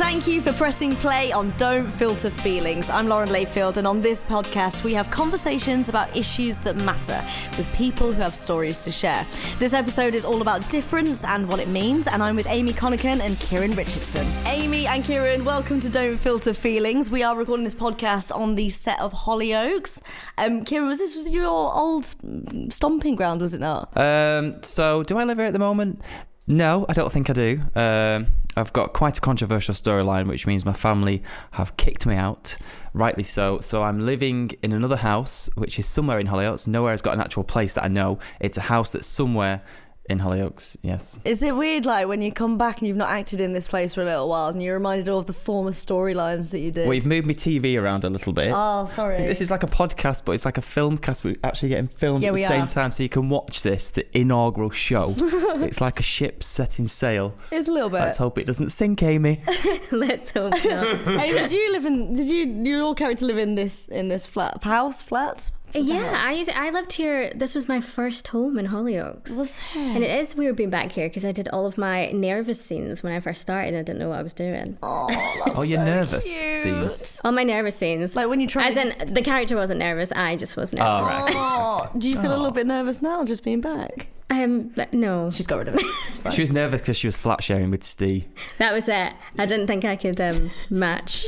Thank you for pressing play on Don't Filter Feelings. I'm Lauren Layfield, and on this podcast we have conversations about issues that matter with people who have stories to share. This episode is all about difference and what it means, and I'm with Amy Conachan and Kieron Richardson. Amy and Kieran, welcome to Don't Filter Feelings. We are recording this podcast on the set of Hollyoaks. Kieran, was your old stomping ground, was it not? So do I live here at the moment? No, I don't think I do. I've got quite a controversial storyline, which means my family have kicked me out, rightly so. So I'm living in another house, which is somewhere in Hollyoaks. Nowhere has got an actual place that I know. It's a house that's somewhere in Hollyoaks, yes. Is it weird, like, when you come back and you've not acted in this place for a little while and you're reminded of the former storylines that you did? Well, you've moved my TV around a little bit. Oh, sorry. This is like a podcast, but it's like a film cast. We're actually getting filmed at the same time, so you can watch this, the inaugural show. It's like a ship setting sail. It's a little bit. Let's hope it doesn't sink, Amy. Let's hope not. Amy, did your all character live in this flat? Yeah, I lived here. This was my first home in Hollyoaks. Was it? And it is weird being back here because I did all of my nervous scenes when I first started and I didn't know what I was doing. Oh, that's your so nervous cute. scenes. All my nervous scenes. Like when you try. As in, the character wasn't nervous, I just was nervous. Oh, right. Oh, do you feel a little bit nervous now just being back? No. She's got rid of it. She was nervous because she was flat sharing with Steve. That was it. I didn't think I could match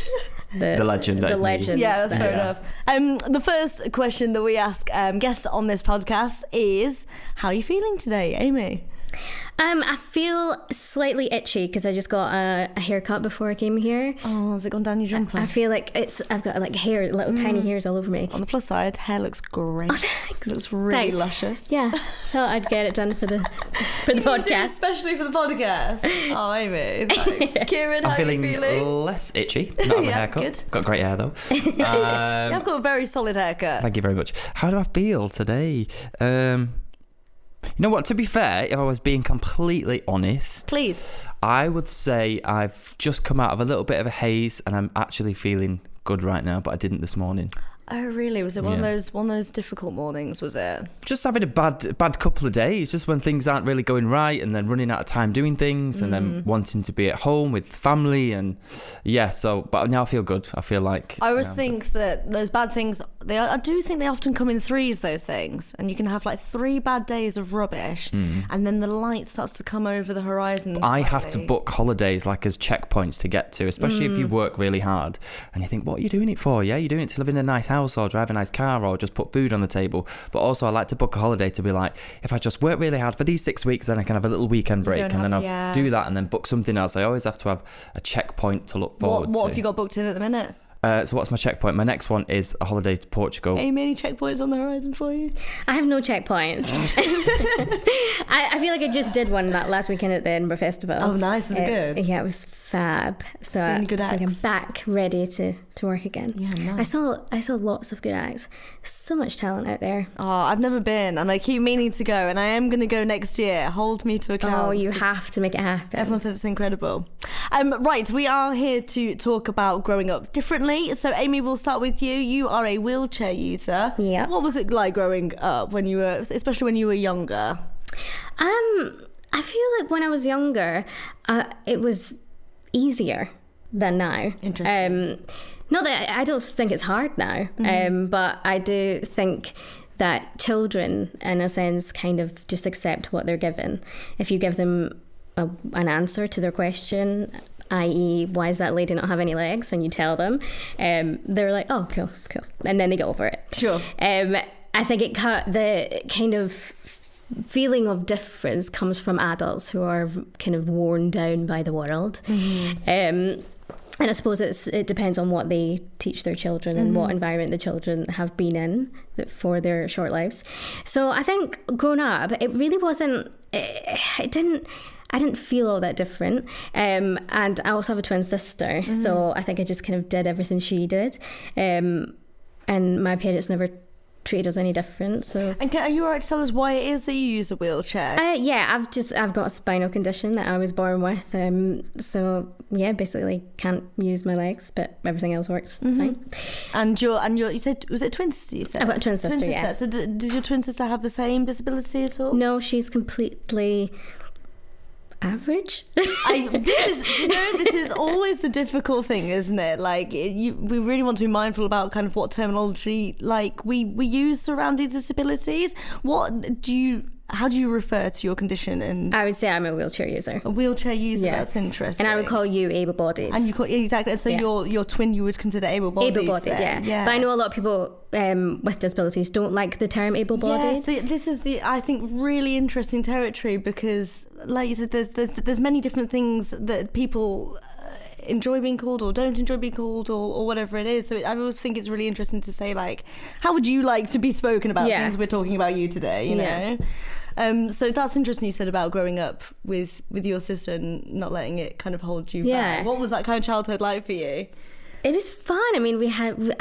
the legend. The legend. Yeah, that's fair enough. The first question that we ask guests on this podcast is, how are you feeling today, Amy? I feel slightly itchy because I just got a haircut before I came here. Oh, has it gone down your jumper? I feel like I've got like little tiny hairs all over me. On the plus side, hair looks great. Oh, thanks. It looks really luscious. Yeah, thought I'd get it done for the podcast. Especially for the podcast. Oh, Amy, thanks. Kieran, I'm how are you feeling? less itchy. Not having a haircut. Good. Got great hair though. I've got a very solid haircut. Thank you very much. How do I feel today? You know what, to be fair, if I was being completely honest, Please. I would say I've just come out of a little bit of a haze and I'm actually feeling good right now, but I didn't this morning. Oh, really? Was it one of those difficult mornings, was it? Just having a bad couple of days, just when things aren't really going right and then running out of time doing things and then wanting to be at home with family and but now I feel good. I feel like I always think that those bad things, I do think they often come in threes, those things, and you can have like 3 bad days of rubbish and then the light starts to come over the horizon. I have to book holidays like as checkpoints to get to, especially if you work really hard and you think, what are you doing it for? Yeah, you're doing it to live in a nice house or drive a nice car or just put food on the table. But also I like to book a holiday to be like, if I just work really hard for these 6 weeks, then I can have a little weekend break and then I'll do that and then book something else. I always have to have a checkpoint to look forward to. What have you got booked in at the minute? So what's my checkpoint? My next one is a holiday to Portugal. Amy, any checkpoints on the horizon for you? I have no checkpoints. I feel like I just did one that last weekend at the Edinburgh Festival. Oh, nice. Was it good? Yeah, it was fab. So Seen good I think acts? I'm back, ready to work again. Yeah, nice. I saw lots of good acts. So much talent out there. Oh, I've never been, and I keep meaning to go, and I am going to go next year. Hold me to account. Oh, you have to make it happen. Everyone says it's incredible. Right, we are here to talk about growing up differently. So, Amy, we'll start with you. You are a wheelchair user. Yeah. What was it like growing up when you were, especially when you were younger? I feel like when I was younger, it was easier than now. Interesting. Not that I don't think it's hard now, but I do think that children, in a sense, kind of just accept what they're given. If you give them an answer to their question, i.e., why does that lady not have any legs? And you tell them, they're like, oh, cool. And then they get over it. Sure. I think the kind of feeling of difference comes from adults who are kind of worn down by the world. And I suppose it depends on what they teach their children and what environment the children have been in for their short lives. So I think growing up, it really wasn't, I didn't feel all that different. And I also have a twin sister. So I think I just kind of did everything she did. And my parents never treated us any different. So, and are you alright to tell us why it is that you use a wheelchair? Yeah, I've got a spinal condition that I was born with. So yeah, basically can't use my legs, but everything else works fine. And you said, was it twin sister? You said I've got a twin sister. Yeah. So does your twin sister have the same disability at all? No, she's completely average. This is always the difficult thing, isn't it? Like, we really want to be mindful about kind of what terminology like we use surrounding disabilities. How do you refer to your condition? And I would say I'm a wheelchair user. A wheelchair user, yeah. That's interesting. And I would call you able-bodied. And you call exactly. So your twin you would consider able-bodied. Able-bodied, yeah. But I know a lot of people with disabilities don't like the term able-bodied. Yeah, so this is I think really interesting territory, because, like you said, there's many different things that people enjoy being called or don't enjoy being called or whatever it is. So I always think it's really interesting to say, like, how would you like to be spoken about, since we're talking about you today, you know? So that's interesting you said about growing up with your sister and not letting it kind of hold you back. What was that kind of childhood like for you? It was fun. I mean,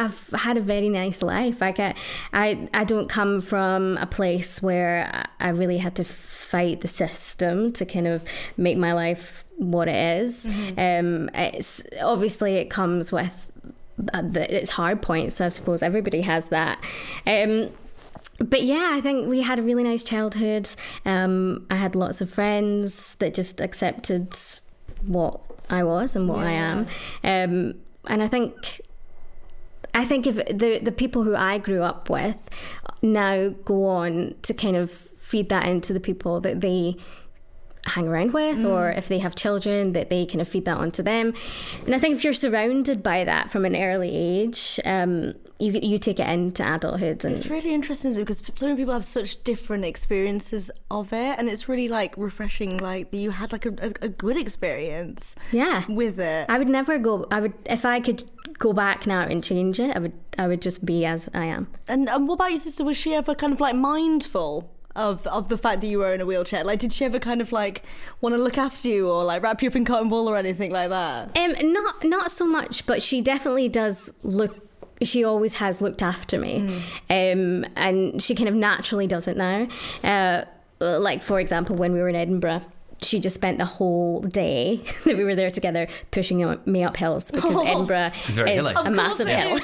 I've had a very nice life. I don't come from a place where I really had to fight the system to kind of make my life what it is. Mm-hmm. It's obviously it comes with its hard points. So I suppose everybody has that. But yeah, I think we had a really nice childhood. I had lots of friends that just accepted what I was and what I am. And I think if the people who I grew up with now go on to kind of feed that into the people that they hang around with, or if they have children, that they kind of feed that onto them. And I think if you're surrounded by that from an early age, you take it into adulthood. And it's really interesting because so many people have such different experiences of it, and it's really like refreshing, like that you had like a good experience with it. I would never go, if I could go back now and change it, I would just be as I am. And what about your sister? Was she ever kind of like mindful of the fact that you were in a wheelchair? Like, did she ever kind of like want to look after you or like wrap you up in cotton wool or anything like that? Not so much, but she definitely does look. She always has looked after me, and she kind of naturally does it now. Like, for example, when we were in Edinburgh, she just spent the whole day that we were there together pushing me up hills, because Edinburgh is a massive hill.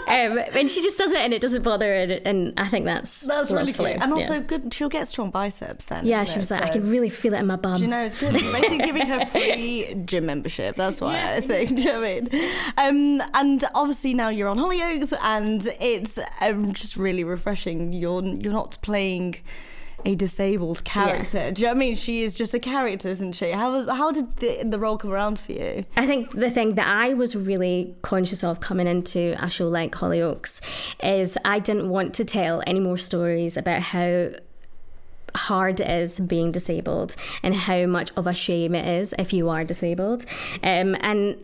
And she just does it, and it doesn't bother her, and I think that's really cute. And also good, she'll get strong biceps then. Yeah, she was like, I can really feel it in my bum. Do you know, it's good. Basically giving her free gym membership. That's why I think. Do you know what I mean? And obviously now you're on Hollyoaks, and it's just really refreshing. You're not playing a disabled character. Do you know what I mean? She is just a character, isn't she? How did the role come around for you? I think the thing that I was really conscious of coming into a show like Hollyoaks is I didn't want to tell any more stories about how hard it is being disabled and how much of a shame it is if you are disabled. And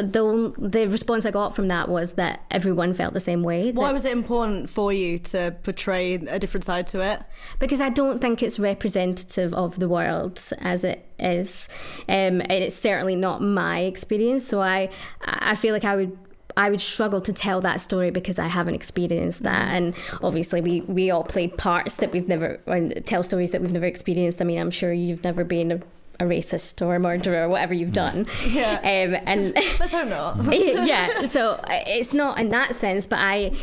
the response I got from that was that everyone felt the same way. Why was it important for you to portray a different side to it? Because I don't think it's representative of the world as it is. And it's certainly not my experience. So I feel like I would struggle to tell that story because I haven't experienced that. And obviously we all play parts that we've never, and tell stories that we've never experienced. I mean, I'm sure you've never been a racist or a murderer or whatever you've done. And let's hope not. So it's not in that sense, but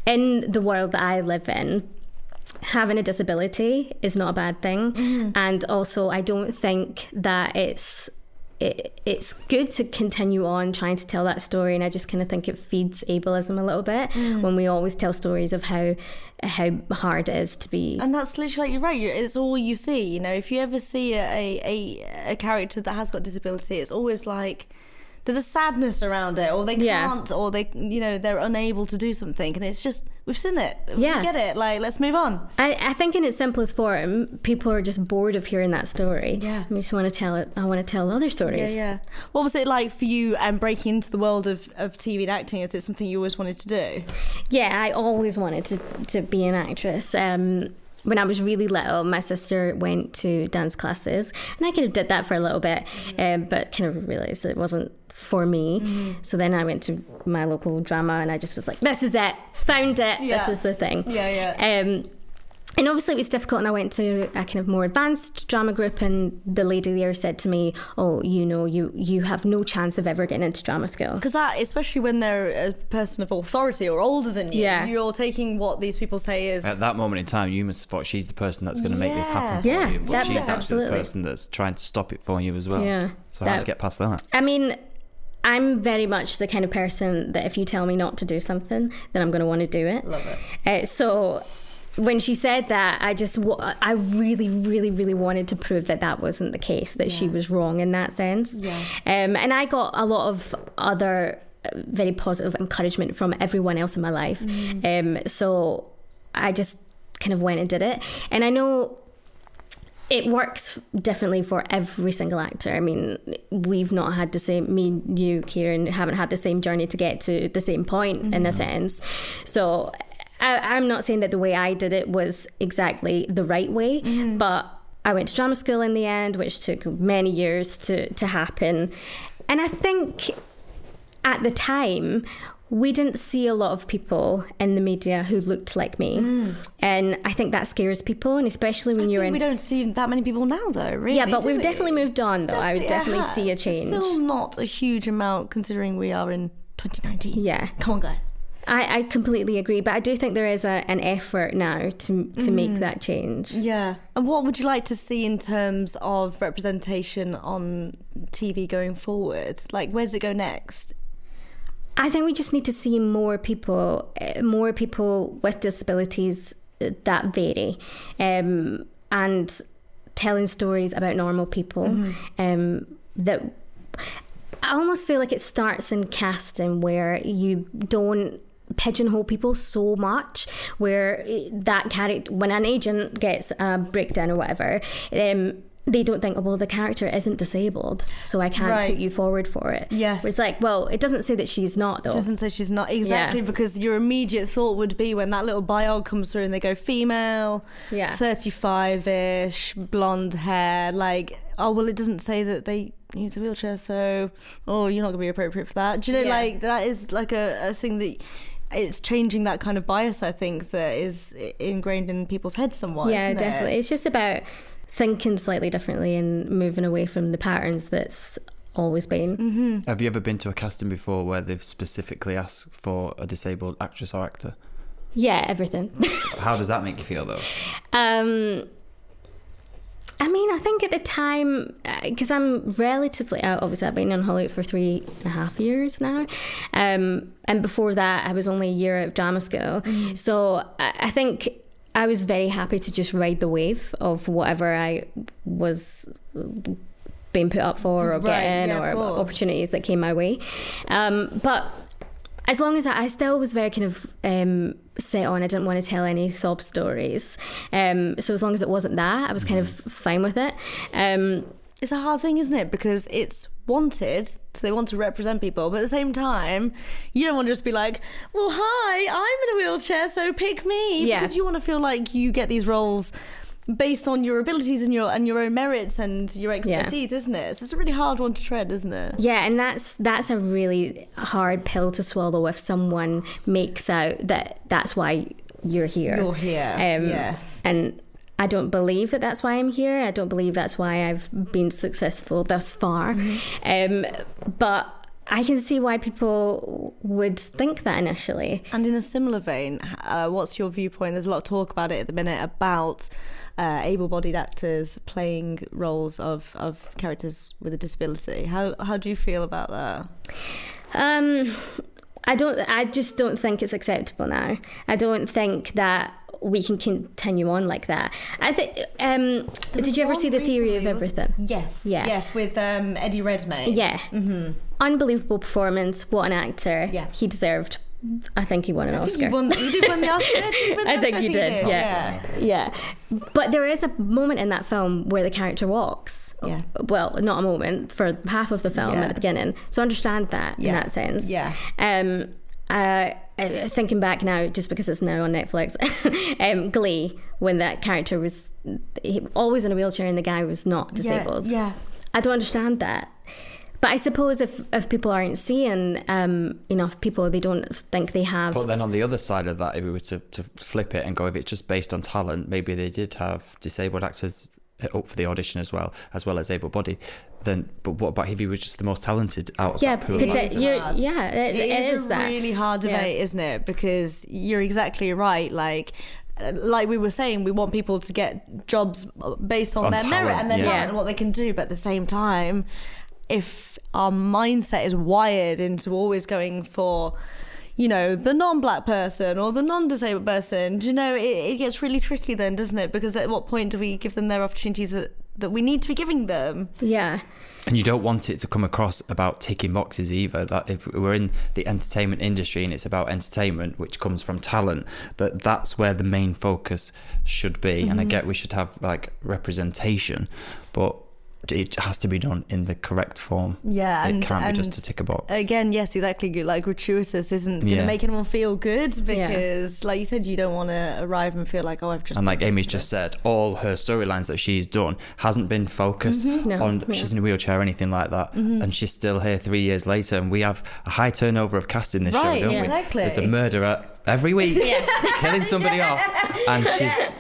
in the world that I live in, having a disability is not a bad thing. And also I don't think that it's good to continue on trying to tell that story, and I just kind of think it feeds ableism a little bit when we always tell stories of how hard it is to be. And that's literally, like, you're right, it's all you see. You know, if you ever see a character that has got disability, it's always like there's a sadness around it, or they can't, or they, you know, they're unable to do something, and it's just, we've seen it, we get it, like, let's move on. I think in its simplest form, people are just bored of hearing that story. I just want to tell it. I want to tell other stories. What was it like for you breaking into the world of TV and acting? Is it something you always wanted to do? I always wanted to be an actress. When I was really little, my sister went to dance classes, and I kind of did that for a little bit, but kind of realised it wasn't for me. So then I went to my local drama, and I just was like, this is it, found it, this is the thing. And obviously it was difficult, and I went to a kind of more advanced drama group, and the lady there said to me, oh, you have no chance of ever getting into drama school. Because that, especially when they're a person of authority or older than you, you're taking what these people say is... At that moment in time, you must have thought she's the person that's going to make this happen for you. But she's actually the person that's trying to stop it for you as well. Yeah. So how to get past that? I mean, I'm very much the kind of person that if you tell me not to do something, then I'm going to want to do it. Love it. So... when she said that, I really, really, really wanted to prove that wasn't the case, that she was wrong in that sense. Yeah. And I got a lot of other very positive encouragement from everyone else in my life. So I just kind of went and did it. And I know it works differently for every single actor. I mean, we've not had the same, me, you, Kieran, haven't had the same journey to get to the same point in a sense. So... I'm not saying that the way I did it was exactly the right way, but I went to drama school in the end, which took many years to happen. And I think at the time, we didn't see a lot of people in the media who looked like me. And I think that scares people, and especially when you're in... we don't see that many people now, though, really. Yeah, but we've definitely moved on, though. I would definitely see a change. Still not a huge amount, considering we are in 2019. Yeah. Come on, guys. I completely agree, but I do think there is an effort now to make that change. Yeah. And what would you like to see in terms of representation on TV going forward? Like, where does it go next? I think we just need to see more people with disabilities that vary, and telling stories about normal people that... I almost feel like it starts in casting, where you don't pigeonhole people so much, where that character, when an agent gets a breakdown or whatever, they don't think, oh, well, the character isn't disabled, so I can't put you forward for it. Yes. It's like, well, it doesn't say that she's not, though. It doesn't say she's not, exactly, because your immediate thought would be, when that little bio comes through and they go female, 35-ish, blonde hair, like, oh, well, it doesn't say that they use a wheelchair, so, oh, you're not going to be appropriate for that. Do you know, like, that is like a thing that... it's changing that kind of bias, I think, that is ingrained in people's heads somewhat. Yeah, isn't definitely. it? It's just about thinking slightly differently and moving away from the patterns that's always been. Have you ever been to a casting before where they've specifically asked for a disabled actress or actor? Yeah, everything. How does that make you feel, though? I mean, I think at the time, because I'm relatively out, obviously I've been in Hollyoaks for 3.5 years now, and before that I was only a year out of drama school, so I think I was very happy to just ride the wave of whatever I was being put up for or getting, or opportunities that came my way, but as long as I still was very kind of set on, I didn't want to tell any sob stories. So as long as it wasn't that, I was kind of fine with it. It's a hard thing, isn't it? Because it's wanted, so they want to represent people, but at the same time, you don't want to just be like, well, hi, I'm in a wheelchair, so pick me. Yeah. Because you want to feel like you get these roles based on your abilities and your own merits and your expertise, isn't it? So it's a really hard one to tread, isn't it? Yeah, and that's a really hard pill to swallow if someone makes out that that's why you're here. You're here, yes. And I don't believe that that's why I'm here. I don't believe that's why I've been successful thus far. But I can see why people would think that initially. And in a similar vein, what's your viewpoint? There's a lot of talk about it at the minute about able-bodied actors playing roles of characters with a disability. How do you feel about that? I just don't think it's acceptable now. I don't think that we can continue on like that. I think. Did you ever see The Theory of Everything? Yes. Yeah. Yes, with Eddie Redmayne. Yeah. Unbelievable performance. What an actor. Yeah. He deserved. I think he won an Oscar. You did win the Oscar? I think he did. Yeah. But there is a moment in that film where the character walks. Yeah. Well, not a moment, for half of the film at the beginning. So I understand that in that sense. Yeah. Thinking back now, just because it's now on Netflix, Glee, when that character was always in a wheelchair and the guy was not disabled. Yeah. I don't understand that. But I suppose if people aren't seeing enough people, they don't think they have. But then on the other side of that, if we were to flip it and go, if it's just based on talent, maybe they did have disabled actors up for the audition as well as able-bodied. Then, but what about if he was just the most talented out of that pool? It is a that. really hard debate, isn't it? Because you're exactly right. Like we were saying, we want people to get jobs based on their talent, merit and their talent and what they can do. But at the same time, if our mindset is wired into always going for, you know, the non-black person or the non-disabled person, you know, it gets really tricky then, doesn't it? Because at what point do we give them their opportunities that we need to be giving them? Yeah. And you don't want it to come across about ticking boxes either. That if we're in the entertainment industry and it's about entertainment, which comes from talent, that's where the main focus should be. And I get we should have like representation, but it has to be done in the correct form. Yeah, it can't be just to tick a box. Again, yes, exactly. Like gratuitous isn't going to make anyone feel good because, like you said, you don't want to arrive and feel like, oh, I've just. And like Amy's just said, all her storylines that she's done hasn't been focused on she's in a wheelchair or anything like that, and she's still here 3 years later, and we have a high turnover of cast in this show, don't we? Exactly. There's a murderer every week killing somebody off, and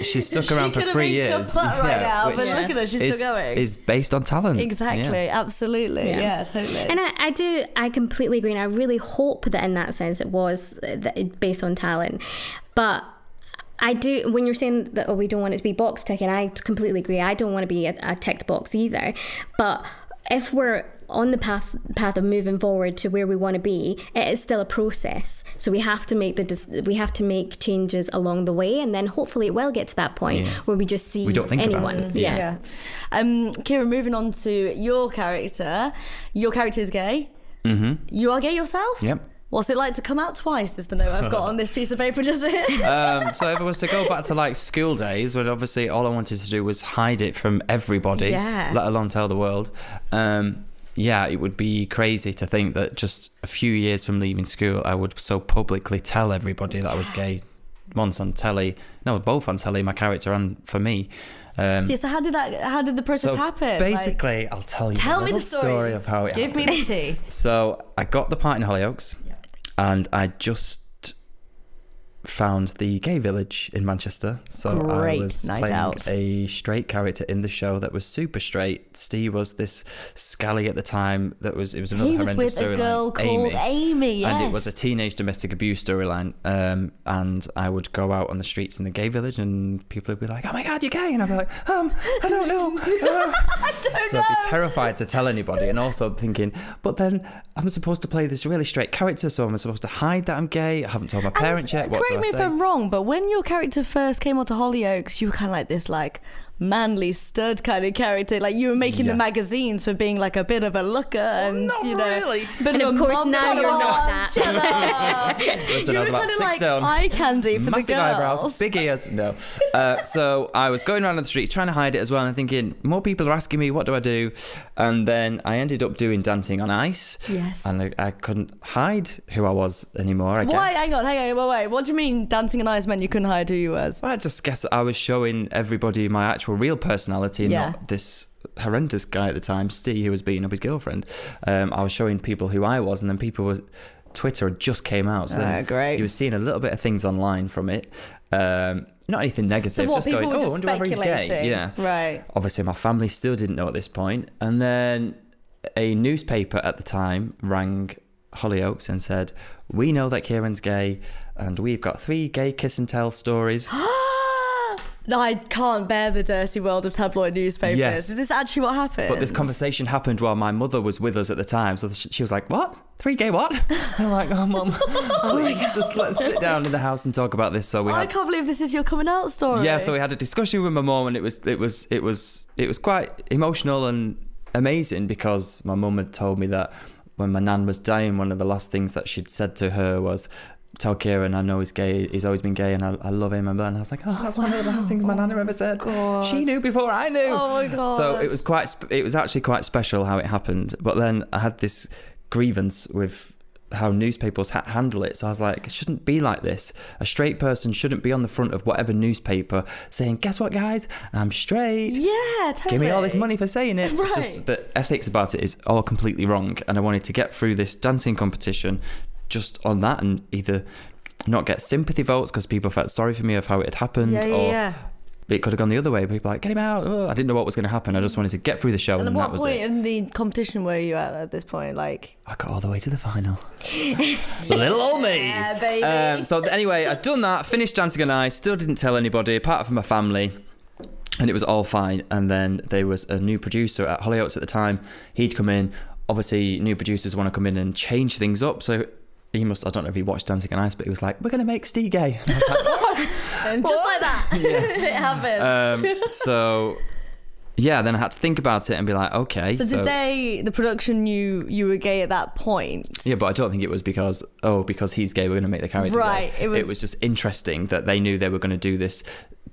she's stuck around for 3 years. Now, but look at her, she's still going. Is based on talent. Exactly, absolutely, totally. And I completely agree, and I really hope that in that sense it was based on talent. But I do, when you're saying that we don't want it to be box ticking, I completely agree. I don't want to be a ticked box either. But if we're on the path of moving forward to where we want to be, it is still a process. So we have to make changes along the way, and then hopefully it will get to that point where we just see we don't think anyone. about it. Kieran, moving on to your character. Your character is gay. Mm-hmm. You are gay yourself? Yep. What's it like to come out twice is the note I've got on this piece of paper just here. So if I was to go back to like school days, when obviously all I wanted to do was hide it from everybody, let alone tell the world. It would be crazy to think that just a few years from leaving school, I would so publicly tell everybody that I was gay. Once on telly, both on telly, my character and for me. So how did the process happen? Basically, I'll tell you the little story of how it happened. Give me the tea. So I got the part in Hollyoaks, and I just found the gay village in Manchester. So I was playing a straight character in the show that was super straight. Steve was this scally at the time. It was another horrendous storyline. He was with a girl called Amy, yes. And it was a teenage domestic abuse storyline. And I would go out on the streets in the gay village, and people would be like, "Oh my God, you're gay!" And I'd be like, I don't know. I don't know. So I'd be terrified to tell anybody, and also thinking, but then I'm supposed to play this really straight character, so I'm supposed to hide that I'm gay. I haven't told my parents yet. What correct me if I'm wrong, but when your character first came onto Hollyoaks, you were kind of like this like manly stud kind of character. Like you were making the magazines for being like a bit of a looker, and not you know, really. And of course now you're not that. Listen, I was about 6 like stone, eye candy for massive the girls. eyebrows, big ears. No, so I was going around on the streets trying to hide it as well, and thinking more people are asking me what do I do, and then I ended up doing Dancing on Ice. Yes, and I couldn't hide who I was anymore. I guess. Why? Hang on, wait. What do you mean Dancing on Ice meant you couldn't hide who you was? Well, I just guess I was showing everybody my actual real personality, and not this horrendous guy at the time, Steve, who was beating up his girlfriend. I was showing people who I was, and then Twitter just came out, so then great. you were seeing a little bit of things online from it. Not anything negative, so what, just going, I wonder whether he's gay. Yeah, right. Obviously, my family still didn't know at this point, and then a newspaper at the time rang Hollyoaks and said, "We know that Kieran's gay, and we've got 3 gay kiss and tell stories." I can't bear the dirty world of tabloid newspapers. Yes. Is this actually what happened? But this conversation happened while my mother was with us at the time. So she was like, "What? 3 gay what?" And I'm like, "Oh, Mum, let's sit down in the house and talk about this." So I can't believe this is your coming out story. Yeah, so we had a discussion with my mum, and it was quite emotional and amazing, because my mum had told me that when my nan was dying, one of the last things that she'd said to her was, "Tell Kieran I know he's gay, he's always been gay, and I love him." And I was like, that's one of the last things my nana ever said. God. She knew before I knew. Oh my God. So it was actually quite special how it happened. But then I had this grievance with how newspapers handle it. So I was like, it shouldn't be like this. A straight person shouldn't be on the front of whatever newspaper saying, guess what, guys, I'm straight. Yeah, totally. Give me all this money for saying it. Right. It's just the ethics about it is all completely wrong. And I wanted to get through this dancing competition just on that, and either not get sympathy votes because people felt sorry for me of how it had happened, or it could have gone the other way. People were like, get him out. Oh, I didn't know what was going to happen. I just wanted to get through the show, and that was it. What point in the competition were you at this point? Like, I got all the way to the final. Little old me. Yeah, baby. So anyway, I'd done that, finished Dancing on Ice, still didn't tell anybody apart from my family, and it was all fine. And then there was a new producer at Hollyoaks at the time. He'd come in. Obviously, new producers want to come in and change things up. So he must, I don't know if he watched Dancing on Ice, but he was like, we're going to make Steve gay. And I was like, what? And just like that, it happens. So yeah, then I had to think about it and be like, okay. So did the production knew you were gay at that point? Yeah, but I don't think it was because he's gay, we're going to make the character right, gay. It was just interesting that they knew they were going to do this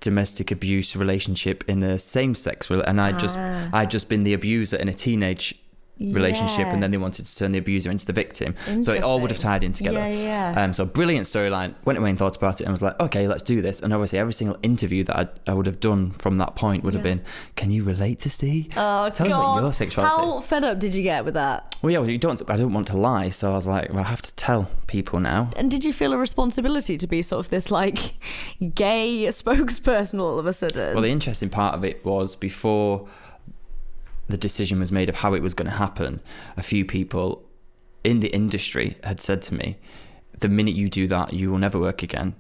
domestic abuse relationship in a same-sex, and I'd just been the abuser in a teenage relationship, and then they wanted to turn the abuser into the victim, so it all would have tied in together. So brilliant storyline. Went away and thought about it and was like, okay, let's do this. And obviously every single interview that I would have done from that point would have been, can you relate to Steve? Oh, tell us about your sexuality. How fed up did you get with that? Well, yeah, I don't want to lie, so I was like, well, I have to tell people now. And did you feel a responsibility to be sort of this like gay spokesperson all of a sudden? Well, the interesting part of it was, before the decision was made of how it was going to happen, a few people in the industry had said to me, the minute you do that, you will never work again,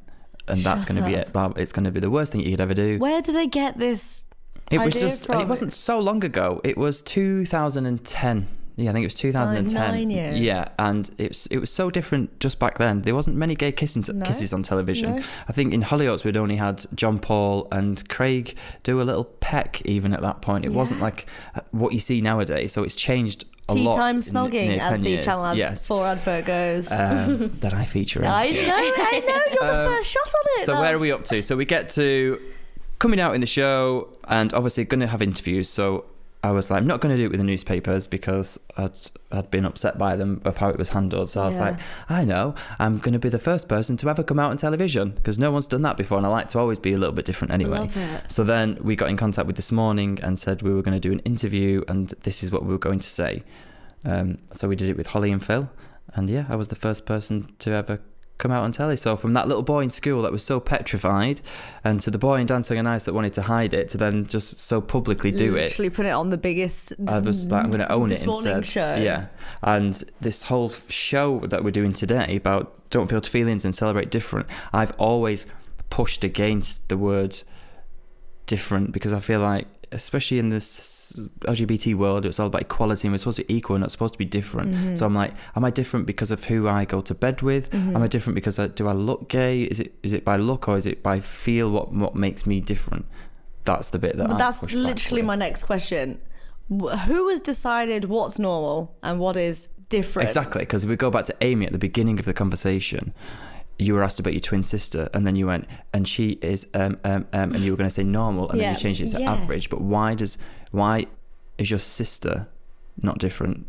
and that's going to be it. It's going to be the worst thing you could ever do. Where do they get this It was just, and it wasn't so long ago. It was 2010. Yeah, I think it was 2010. 9 years. Yeah, and it was so different just back then. There wasn't many gay kisses on television. No. I think in Hollyoaks we'd only had John Paul and Craig do a little peck even at that point. It wasn't like what you see nowadays, so it's changed a lot. Tea time snogging, as the Channel 4 advert goes. That I feature in. I know, you're the first shot on it. So where are we up to? So we get to coming out in the show, and obviously going to have interviews, so I was like, I'm not going to do it with the newspapers because I'd been upset by them of how it was handled. So I was like, I know, I'm going to be the first person to ever come out on television because no one's done that before, and I like to always be a little bit different anyway. Love it. So then we got in contact with This Morning and said we were going to do an interview and this is what we were going to say. So we did it with Holly and Phil, and I was the first person to ever come out on telly. So from that little boy in school that was so petrified, and to the boy in Dancing on Ice that wanted to hide it, to then just so publicly do it. Literally put it on the biggest. I was like, I'm going to own it instead. Show. Yeah, and this whole show that we're doing today about Don't Filter Feelings and Celebrate Different, I've always pushed against the word different because I feel like, especially in this LGBT world, it's all about equality and we're supposed to be equal and not supposed to be different. Mm-hmm. So I'm like, am I different because of who I go to bed with? Mm-hmm. Am I different because do I look gay? Is it by look, or is it by feel? What makes me different? That's the bit that that's literally my next question. Who has decided what's normal and what is different? Exactly, because if we go back to Amy at the beginning of the conversation, you were asked about your twin sister, and then you went, and she is and you were going to say normal, and then you changed it to average. But why is your sister not different?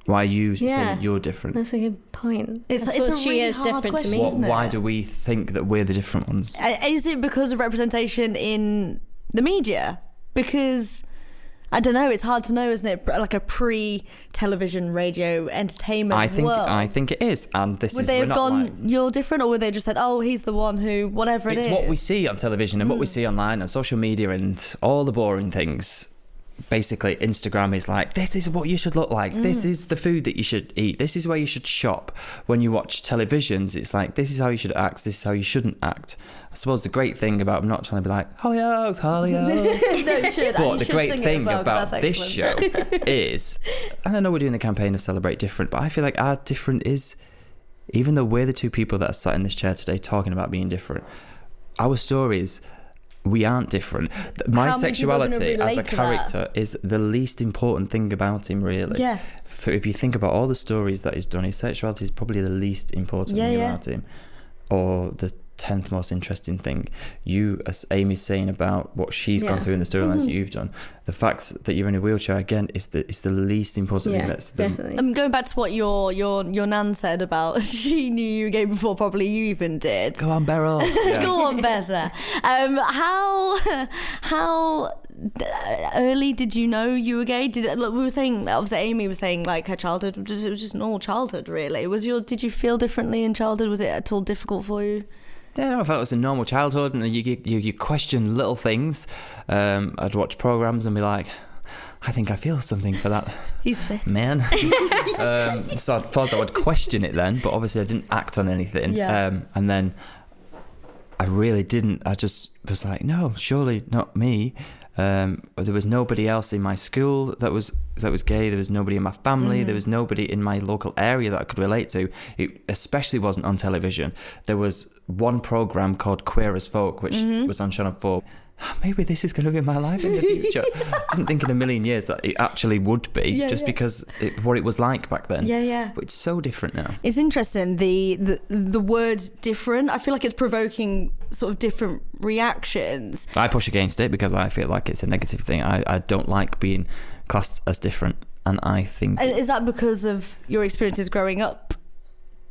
Why are you saying that you're different? That's a good point. It's a really hard different question, to me. isn't it? Why do we think that we're the different ones? Is it because of representation in the media? Because I don't know, it's hard to know, isn't it? Like a pre-television, radio, entertainment world. I think it is, and would they have gone, you're different, or would they just said, oh, he's the one who, whatever it is? It's what we see on television and what we see online and social media and all the boring things. Basically, Instagram is like, this is what you should look like. This is the food that you should eat. This is where you should shop. When you watch televisions, it's like, this is how you should act. This is how you shouldn't act. I suppose the great thing about, I'm not trying to be like, Hollyoaks. No, you should. But the great thing about this show is, and I know we're doing the campaign to Celebrate Different, but I feel like our different is, even though we're the two people that are sat in this chair today talking about being different, our stories, we aren't different. My sexuality as a character is the least important thing about him, really. Yeah. If you think about all the stories that he's done, his sexuality is probably the least important thing about him. Or the 10th most interesting thing. You, as Amy's saying about what she's gone through in the storylines that you've done, the fact that you're in a wheelchair again is the least important thing. That's definitely. I'm going back to what your nan said about she knew you were gay before probably you even did. Go on, Beryl. Go on, Bessa. How early did you know you were gay? We were saying, obviously Amy was saying like her childhood it was just normal childhood really. Did you feel differently in childhood? Was it at all difficult for you? Yeah, no, I felt it was a normal childhood, and you question little things. I'd watch programs and be like, I think I feel something for that. He's fit, man. So I suppose I would question it then, but obviously I didn't act on anything. Yeah. And then I really didn't. I just was like, no, surely not me. There was nobody else in my school that was gay. There was nobody in my family. There was nobody in my local area that I could relate to. It especially wasn't on television. There was one program called Queer as Folk, which was on Channel 4. Maybe this is going to be my life in the future. I didn't think in a million years that it actually would be, because what it was like back then. Yeah. But it's so different now. It's interesting, the word different. I feel like it's provoking sort of different reactions. I push against it because I feel like it's a negative thing. I don't like being classed as different, and I think... Is that because of your experiences growing up,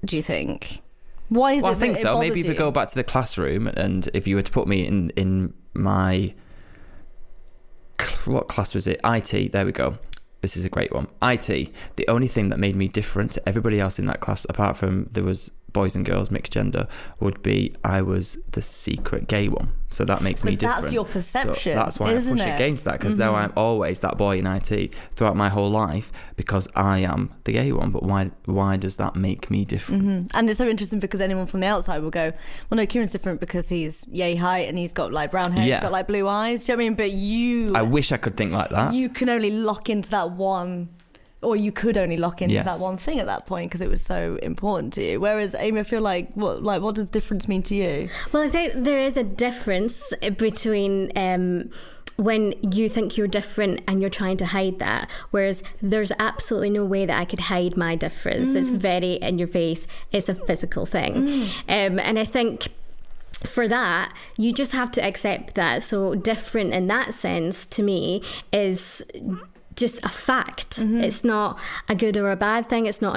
do you think? Why is it? I think that so. Maybe if you? we go back to the classroom, and if you were to put me in my... What class was it? IT, there we go. This is a great one. IT, the only thing that made me different to everybody else in that class, apart from there was boys and girls, mixed gender, would be I was the secret gay one. So that makes me different. That's your perception, so that's why I push against that, because now I'm always that boy in IT throughout my whole life, because I am the gay one. But why does that make me different? And it's so interesting because anyone from the outside will go, well, no, Kieran's different because he's yay height and he's got like brown hair, he's got like blue eyes. Do you know what I mean? But I wish I could think like that. You can only lock into that one, or you could only lock into that one thing at that point because it was so important to you. Whereas Amy, I feel like what does difference mean to you? Well, I think there is a difference between when you think you're different and you're trying to hide that, whereas there's absolutely no way that I could hide my difference. It's very in your face. It's a physical thing. And I think for that, you just have to accept that. So different in that sense, to me, is just a fact. It's not a good or a bad thing. It's not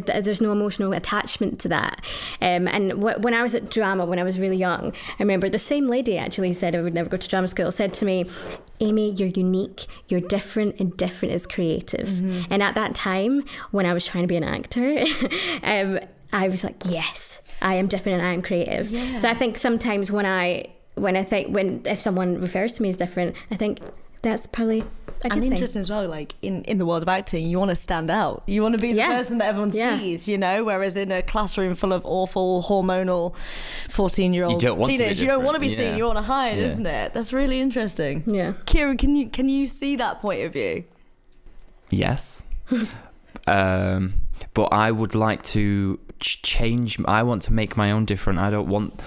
there's no emotional attachment to that. And when I was at drama, when I was really young, I remember the same lady actually said I would never go to drama school, said to me, Amy, you're unique, you're different, and different is creative. And at that time, when I was trying to be an actor, I was like, yes, I am different and I am creative. So I think sometimes if someone refers to me as different, I think that's probably a good thing. Interesting as well, like in the world of acting, you want to stand out. You want to be the person that everyone sees, you know, whereas in a classroom full of awful hormonal 14-year-old teenagers, you don't want to be seen, you want to hide, isn't it? That's really interesting. Yeah. Kieran, can you see that point of view? Yes. But I would like to change. I want to make my own different. I don't want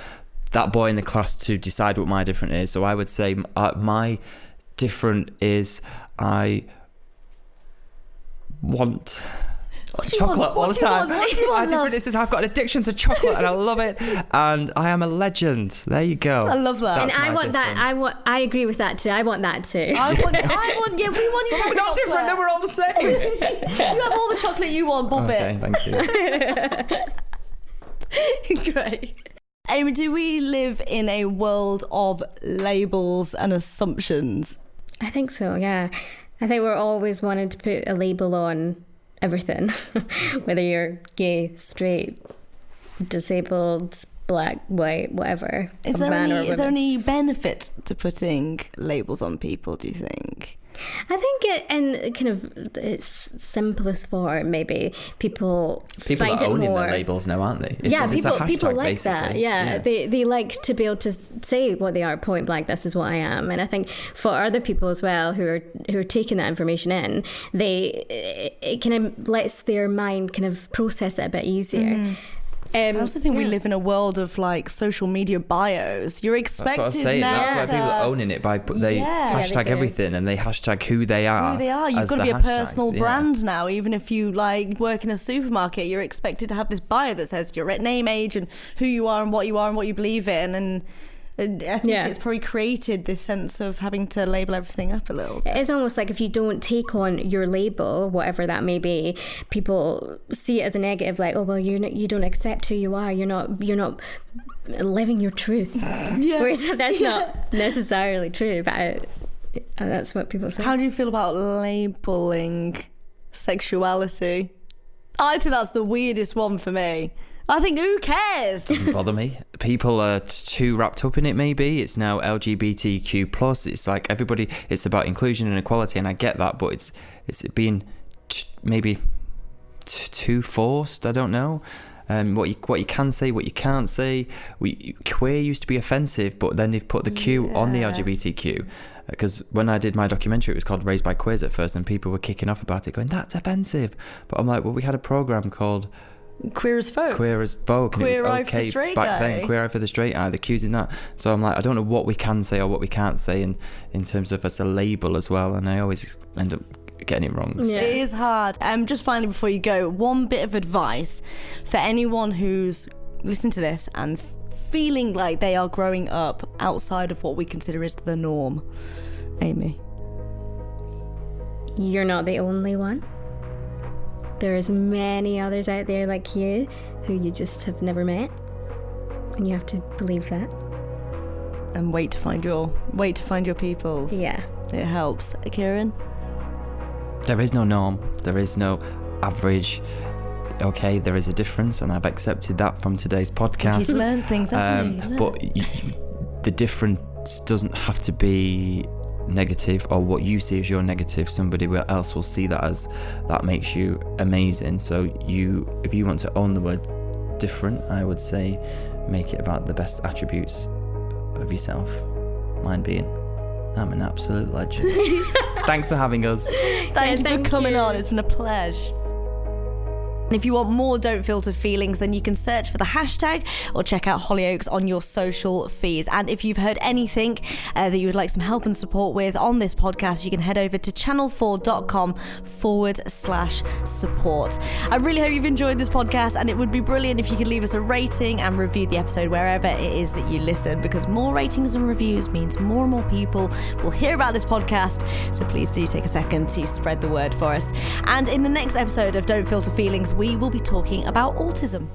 that boy in the class to decide what my different is. So I would say my different is I want chocolate all the time. My different is I've got an addiction to chocolate and I love it, and I am a legend. There you go. I love that. That's and I want difference. That. I agree with that too. I want that too. I want. Yeah, we want. So we're not different. Then we're all the same. You have all the chocolate you want, Bob. Okay, thank you. Great. Amy, do we live in a world of labels and assumptions? I think so, yeah. I think we're always wanting to put a label on everything, whether you're gay, straight, disabled, black, white, whatever. Is there any benefit to putting labels on people, do you think? I think in kind of its simplest form, maybe people find are it owning more... their labels now, aren't they? People like basically. That. Yeah. They like to be able to say what they are, point blank. This is what I am. And I think for other people as well who are taking that information in, it kind of lets their mind kind of process it a bit easier. I also think we live in a world of like social media bios. You're expected That's what I was saying. now. That's why people are owning it they hashtag they do. everything, and they hashtag who they are. Who they are. You've as got to the be a hashtags, personal brand now. Even if you like work in a supermarket, you're expected to have this bio that says your name, age, and who you are and what you believe in. And I think it's probably created this sense of having to label everything up a little bit. It's almost like if you don't take on your label, whatever that may be, people see it as a negative, like, oh well, you don't accept who you are. You're not living your truth. Whereas that's not necessarily true, but that's what people say. How do you feel about labeling sexuality? I think that's the weirdest one for me. I think who cares? Doesn't bother me. People are too wrapped up in it. Maybe it's now LGBTQ plus. It's like everybody. It's about inclusion and equality, and I get that, but it's being maybe too forced. I don't know. What you can say, what you can't say. Queer used to be offensive, but then they've put the Q on the LGBTQ. Because when I did my documentary, it was called Raised by Queers at first, and people were kicking off about it, going, "That's offensive." But I'm like, well, we had a program called Queer as Folk. Queer as Folk, and Queer it was Eye for the okay Straight back Guy. then. Queer Eye for the Straight Eye, they're accusing that. So I'm like, I don't know what we can say or what we can't say in terms of as a label as well, and I always end up getting it wrong. Yeah. It is hard. Just finally, before you go, one bit of advice for anyone who's listening to this and feeling like they are growing up outside of what we consider is the norm. Amy. You're not the only one. There's many others out there like you who you just have never met, and you have to believe that. And wait to find your peoples. Yeah, it helps. Kieran? There is no norm. There is no average. Okay, there is a difference, and I've accepted that from today's podcast. He's learned things, hasn't he? But the difference doesn't have to be negative, or what you see as your negative, somebody else will see that as that makes you amazing. So if you want to own the word different, I would say make it about the best attributes of yourself. Mine being, I'm an absolute legend. Thanks for having us. Thank you for coming on. It's been a pleasure. And if you want more Don't Filter Feelings, then you can search for the hashtag or check out Hollyoaks on your social feeds. And if you've heard anything that you would like some help and support with on this podcast, you can head over to channel4.com/support. I really hope you've enjoyed this podcast, and it would be brilliant if you could leave us a rating and review the episode wherever it is that you listen, because more ratings and reviews means more and more people will hear about this podcast. So please do take a second to spread the word for us. And in the next episode of Don't Filter Feelings, we will be talking about autism.